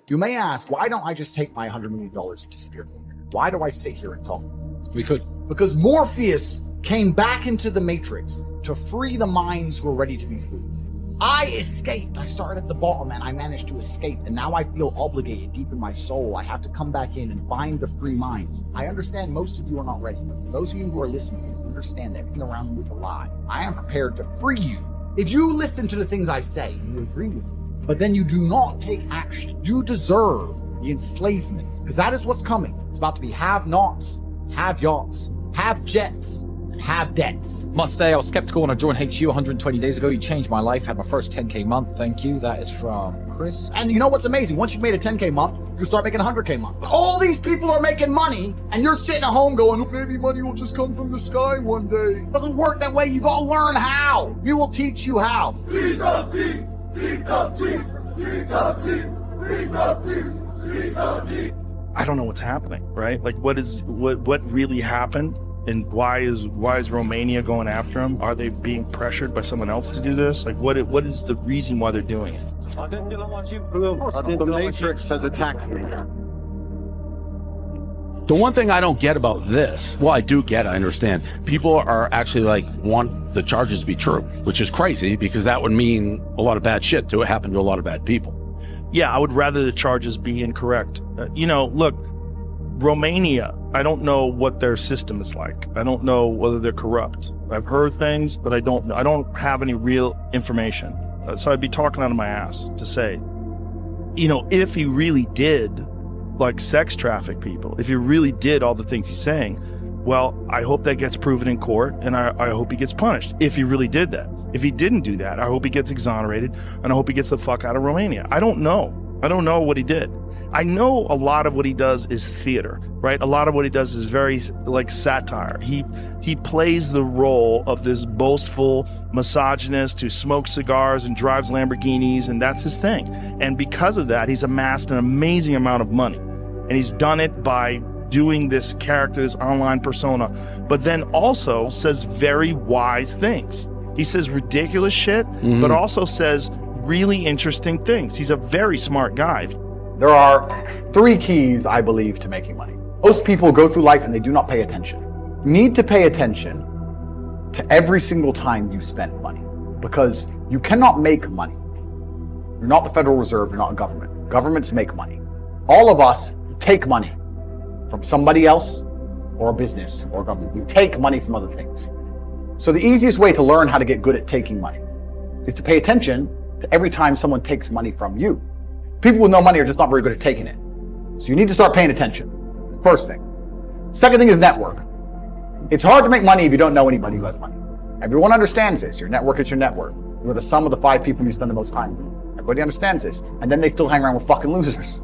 You may ask, why don't I just take my $100 million and disappear? Why do I sit here and talk? We could. Because Morpheus came back into the Matrix to free the minds who are ready to be free. I escaped. I started at the bottom and I managed to escape. And now I feel obligated deep in my soul. I have to come back in and find the free minds. I understand most of you are not ready. For those of you who are listening, understand that everything around you is a lie. I am prepared to free you. If you listen to the things I say and you agree with me, but then you do not take action, you deserve the enslavement, because that is what's coming. It's about to be have-nots, have-yachts, have-jets, and have-debts. Must say, I was skeptical when I joined HU 120 days ago. You changed my life. Had my first 10K month. Thank you. That is from Chris. And you know what's amazing? Once you've made a 10K month, you start making a 100K month. But all these people are making money, and you're sitting at home going, oh, maybe money will just come from the sky one day. It doesn't work that way. You gotta learn how. We will teach you how. I don't know what's happening, right? Like what really happened, and why is Romania going after him? Are they being pressured by someone else to do this? Like what is the reason why they're doing it? The Matrix has attacked me. The one thing I don't get about this, well, I do get, I understand. People are actually like, want the charges to be true, which is crazy because that would mean a lot of bad shit to happen to a lot of bad people. Yeah, I would rather the charges be incorrect. Look, Romania, I don't know what their system is like. I don't know whether they're corrupt. I've heard things, but I don't have any real information. So I'd be talking out of my ass to say, if he really did like sex traffic people, if he really did all the things he's saying, well, I hope that gets proven in court, and I hope he gets punished if he really did that. If he didn't do that, I hope he gets exonerated, and I hope he gets the fuck out of Romania. I don't know what he did. I know a lot of what he does is theater, right? A lot of what he does is very like satire. He plays the role of this boastful misogynist who smokes cigars and drives Lamborghinis, and that's his thing. And because of that, he's amassed an amazing amount of money. And he's done it by doing this character's online persona, but then also says very wise things. He says ridiculous shit, but also says really interesting things. He's a very smart guy. There are 3 keys, I believe, to making money. Most people go through life and they do not pay attention. You need to pay attention to every single time you spend money, because you cannot make money. You're not the Federal Reserve, you're not a government. Governments make money. All of us take money from somebody else or a business or government. We take money from other things. So the easiest way to learn how to get good at taking money is to pay attention to every time someone takes money from you. People with no money are just not very good at taking it. So you need to start paying attention. First thing. Second thing is network. It's hard to make money if you don't know anybody who has money. Everyone understands this. Your network is your net worth. You're the sum of the 5 people you spend the most time with. Everybody understands this. And then they still hang around with fucking losers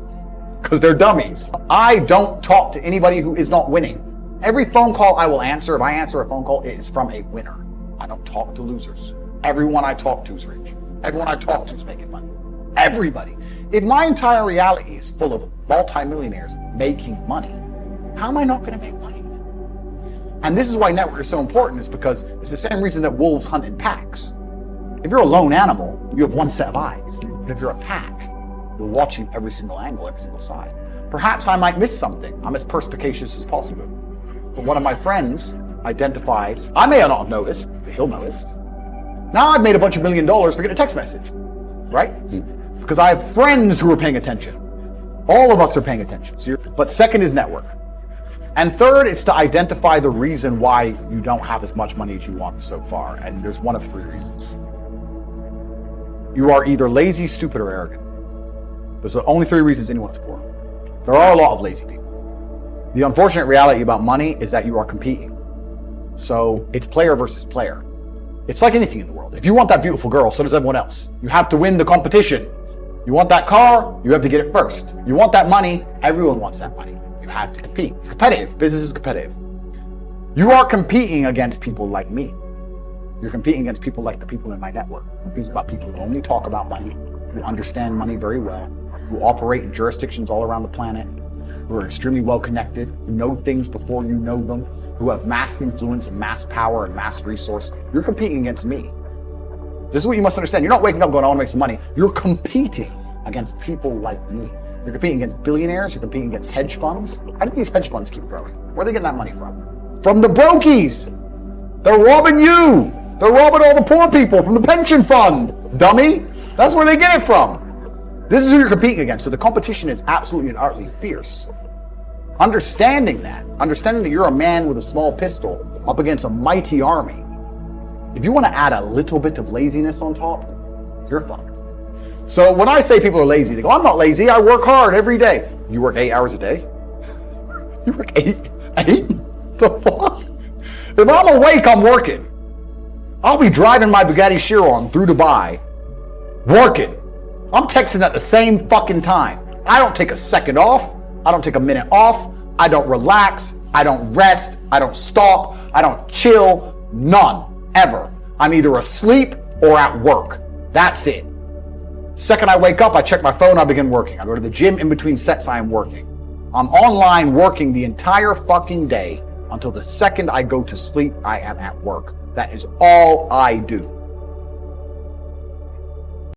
because they're dummies. I don't talk to anybody who is not winning. Every phone call I will answer, if I answer a phone call, it is from a winner. I don't talk to losers. Everyone I talk to is rich. Everyone I talk to is making money. Everybody. If my entire reality is full of multimillionaires making money, how am I not going to make money? And this is why network is so important, is because it's the same reason that wolves hunt in packs. If you're a lone animal, you have one set of eyes. But if you're a pack, you're watching every single angle, every single side. Perhaps I might miss something. I'm as perspicacious as possible. But one of my friends identifies, I may not have noticed, but he'll notice. Now I've made a bunch of $1 million for getting a text message, right? Because I have friends who are paying attention. All of us are paying attention. But second is network. And third is to identify the reason why you don't have as much money as you want so far. And there's one of 3 reasons. You are either lazy, stupid, or arrogant. Those are the only 3 reasons anyone's poor. There are a lot of lazy people. The unfortunate reality about money is that you are competing. So it's player versus player. It's like anything in the world. If you want that beautiful girl, so does everyone else. You have to win the competition. You want that car, you have to get it first. You want that money, everyone wants that money. You have to compete. It's competitive. Business is competitive. You are competing against people like me. You're competing against people like the people in my network. It's about people who only talk about money, who understand money very well, who operate in jurisdictions all around the planet, who are extremely well connected, who know things before you know them, who have mass influence and mass power and mass resource. You're competing against me. This is what you must understand. You're not waking up going, I want to make some money. You're competing against people like me. You're competing against billionaires. You're competing against hedge funds. How do these hedge funds keep growing? Where are they getting that money from? From the brokies. They're robbing you. They're robbing all the poor people from the pension fund, dummy. That's where they get it from. This is who you're competing against. So the competition is absolutely and utterly fierce. Understanding that you're a man with a small pistol up against a mighty army. If you want to add a little bit of laziness on top, you're fucked. So when I say people are lazy, they go, I'm not lazy, I work hard every day. You work 8 hours a day? You work eight? The fuck? If I'm awake, I'm working. I'll be driving my Bugatti Chiron through Dubai, working. I'm texting at the same fucking time. I don't take a second off. I don't take a minute off. I don't relax. I don't rest. I don't stop. I don't chill. None. Ever. I'm either asleep or at work. That's it. Second I wake up, I check my phone, I begin working. I go to the gym in between sets, I am working. I'm online working the entire fucking day until the second I go to sleep, I am at work. That is all I do.